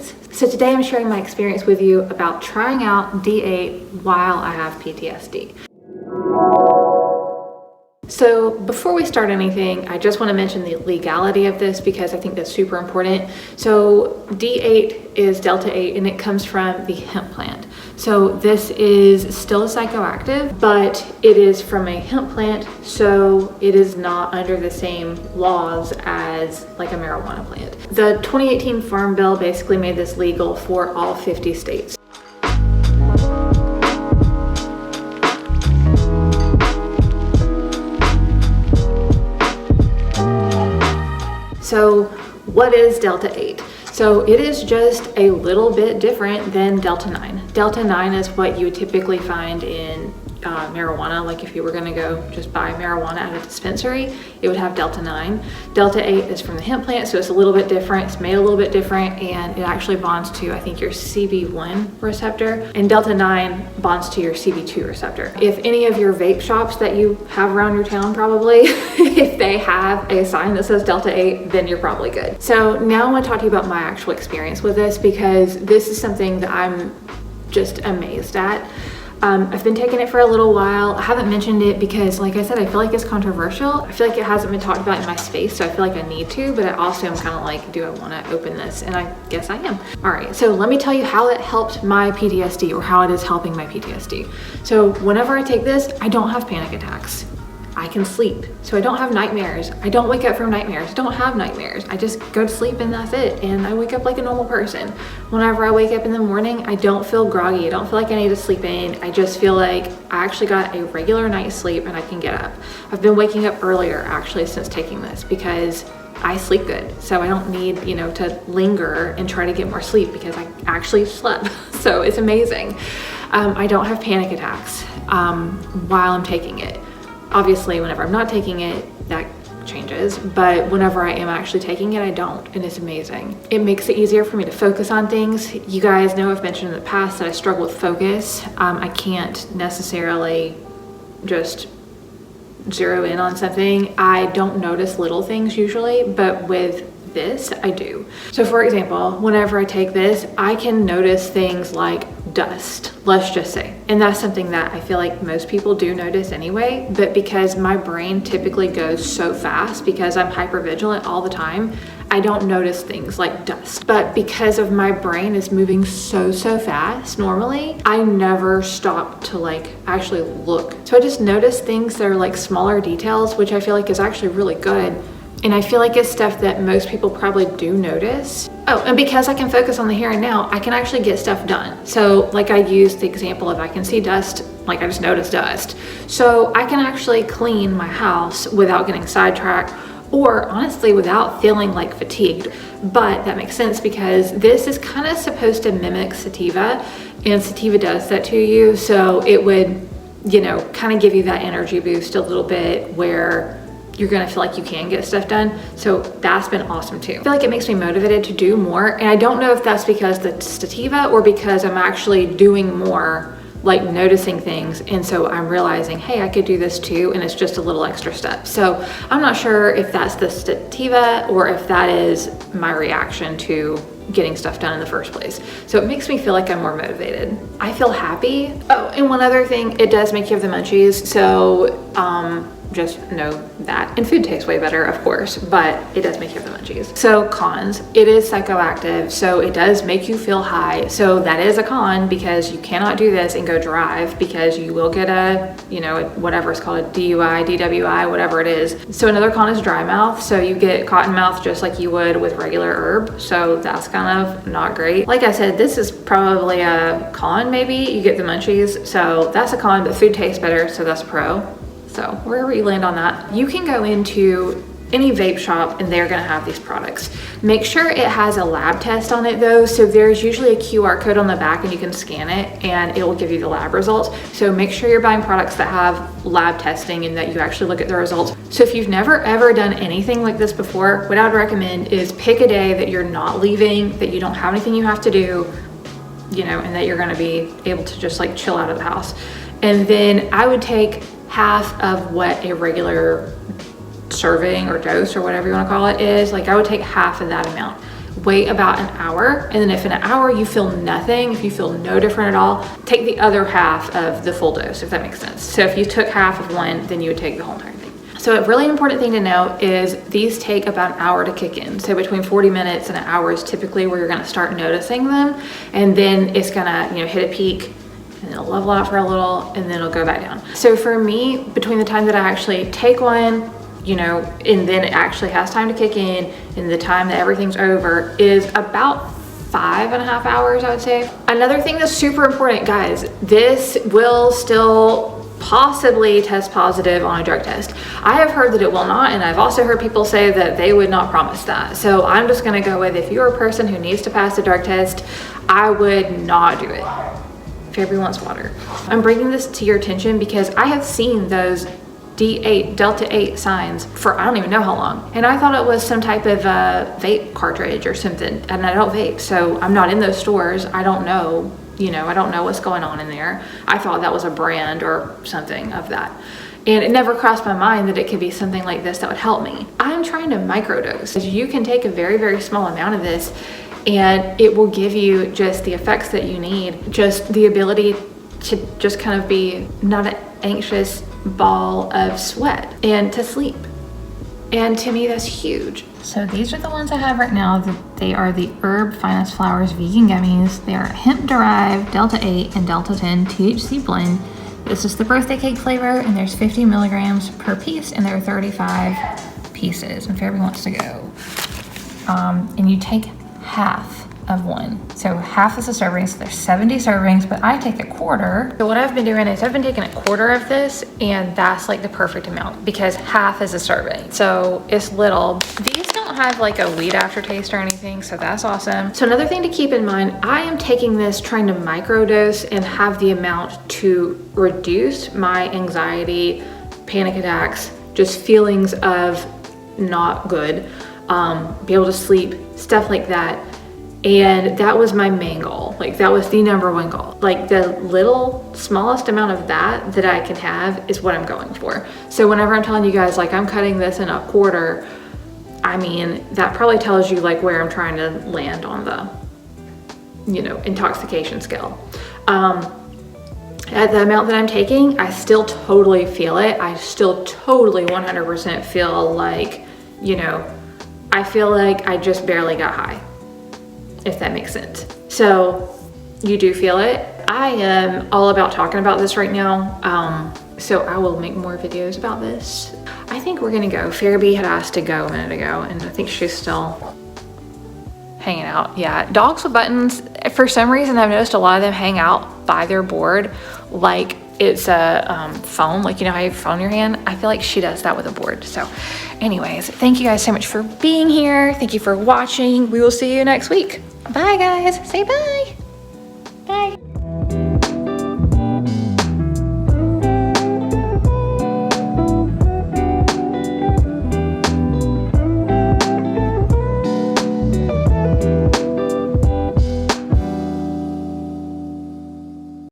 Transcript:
experience. So today I'm sharing my experience with you about trying out D8 while I have PTSD. So before we start anything, I just want to mention the legality of this because I think that's super important. So D8 is Delta 8 and it comes from the hemp plant. So this is still psychoactive, but it is from a hemp plant, so it is not under the same laws as like a marijuana plant. The 2018 Farm Bill basically made this legal for all 50 states. So what is Delta 8? So it is just a little bit different than Delta 9. Delta 9 is what you would typically find in marijuana. Like if you were gonna go just buy marijuana at a dispensary, it would have Delta 9. Delta 8 is from the hemp plant, so it's a little bit different. It's made a little bit different, and it actually bonds to, I think, your CB1 receptor, and Delta 9 bonds to your CB2 receptor. If any of your vape shops that you have around your town probably, if they have a sign that says Delta 8, then you're probably good. So now I want to talk to you about my actual experience with this, because this is something that I'm just amazed at. I've been taking it for a little while. I haven't mentioned it because, like I said, I feel like it's controversial. I feel like it hasn't been talked about in my space, so I feel like I need to, but I also am kind of like, do I want to open this? And I guess I am. All right, so let me tell you how it helped my PTSD, or how it is helping my PTSD. So whenever I take this, I don't have panic attacks. I can sleep, so I don't have nightmares. I don't wake up from nightmares. I don't have nightmares. I just go to sleep and that's it. And I wake up like a normal person. Whenever I wake up in the morning, I don't feel groggy. I don't feel like I need to sleep in. I just feel like I actually got a regular night's sleep and I can get up. I've been waking up earlier actually since taking this because I sleep good. So I don't need, to linger and try to get more sleep because I actually slept. So it's amazing. I don't have panic attacks while I'm taking it. Obviously, whenever I'm not taking it, that changes, but whenever I am actually taking it, I don't, and it's amazing. It makes it easier for me to focus on things. You guys know I've mentioned in the past that I struggle with focus. I can't necessarily just zero in on something. I don't notice little things usually, but with this, I do. So for example, whenever I take this, I can notice things like dust, let's just say. And that's something that I feel like most people do notice anyway, but because my brain typically goes so fast because I'm hypervigilant all the time, I don't notice things like dust. But because of my brain is moving so fast normally, I never stop to actually look. So I just notice things that are like smaller details, which I feel like is actually really good. And I feel like it's stuff that most people probably do notice. Oh, and because I can focus on the here and now, I can actually get stuff done. So like I used the example of I can see dust, like I just noticed dust. So I can actually clean my house without getting sidetracked, or honestly without feeling like fatigued. But that makes sense because this is kind of supposed to mimic sativa, and sativa does that to you. So it would, kind of give you that energy boost a little bit where you're gonna feel like you can get stuff done. So that's been awesome too. I feel like it makes me motivated to do more. And I don't know if that's because the sativa or because I'm actually doing more, like noticing things. And so I'm realizing, hey, I could do this too. And it's just a little extra step. So I'm not sure if that's the sativa or if that is my reaction to getting stuff done in the first place. So it makes me feel like I'm more motivated. I feel happy. Oh, and one other thing, it does make you have the munchies. So, just know that. And food tastes way better, of course, but it does make you have the munchies. So cons, it is psychoactive, so it does make you feel high. So that is a con because you cannot do this and go drive because you will get a, whatever it's called, a DUI, DWI, whatever it is. So another con is dry mouth. So you get cotton mouth just like you would with regular herb. So that's kind of not great. Like I said, this is probably a con maybe. You get the munchies, so that's a con, but food tastes better, so that's a pro. So wherever you land on that, you can go into any vape shop and they're gonna have these products. Make sure it has a lab test on it though. So there's usually a QR code on the back and you can scan it and it will give you the lab results. So make sure you're buying products that have lab testing and that you actually look at the results. So if you've never ever done anything like this before, what I would recommend is pick a day that you're not leaving, that you don't have anything you have to do, and that you're gonna be able to just like chill out of the house. And then I would take half of what a regular serving or dose or whatever you want to call it is. Like I would take half of that amount. wait about an hour. And then if in an hour you feel nothing, if you feel no different at all, take the other half of the full dose, if that makes sense. So if you took half of one, then you would take the whole entire thing. So a really important thing to know is these take about an hour to kick in. So between 40 minutes and an hour is typically where you're gonna start noticing them. And then it's gonna, hit a peak, and it'll level out for a little, and then it'll go back down. So for me, between the time that I actually take one, and then it actually has time to kick in, and the time that everything's over is about 5.5 hours, I would say. Another thing that's super important, guys, this will still possibly test positive on a drug test. I have heard that it will not, and I've also heard people say that they would not promise that. So I'm just gonna go with, if you're a person who needs to pass a drug test, I would not do it. If everyone wants water. I'm bringing this to your attention because I have seen those D8, Delta 8 signs for I don't even know how long. And I thought it was some type of vape cartridge or something, and I don't vape, so I'm not in those stores. I don't know, I don't know what's going on in there. I thought that was a brand or something of that. And it never crossed my mind that it could be something like this that would help me. I'm trying to microdose. You can take a very, very small amount of this and it will give you just the effects that you need, just the ability to just kind of be not an anxious ball of sweat and to sleep. And to me, that's huge. So these are the ones I have right now. They are the Herb Finest Flowers vegan gummies. They are hemp-derived Delta 8 and Delta 10 THC blend. This is the birthday cake flavor, and there's 50 milligrams per piece, and there are 35 pieces. And Fairby wants to go. And you take half of one. So half is a serving, so there's 70 servings, but I take a quarter. So what I've been doing is I've been taking a quarter of this, and that's like the perfect amount because half is a serving. So it's little. These don't have like a weed aftertaste or anything, so that's awesome. So another thing to keep in mind, I am taking this trying to microdose and have the amount to reduce my anxiety, panic attacks, just feelings of not good, be able to sleep, stuff like that. And that was my main goal. Like that was the number one goal. Like the little smallest amount of that I can have is what I'm going for. So whenever I'm telling you guys, like I'm cutting this in a quarter, I mean, that probably tells you like where I'm trying to land on the, intoxication scale. At the amount that I'm taking, I still totally feel it. I still totally 100% feel like, I feel like I just barely got high, if that makes sense. So you do feel it. I am all about talking about this right now. So I will make more videos about this. I think we're gonna go. Fairby had asked to go a minute ago, and I think she's still hanging out. Yeah, dogs with buttons, for some reason I've noticed a lot of them hang out by their board like it's a phone, like how you phone your hand. I feel like she does that with a board. So anyways, thank you guys so much for being here. Thank you for watching. We will see you next week. Bye guys, say bye. Bye.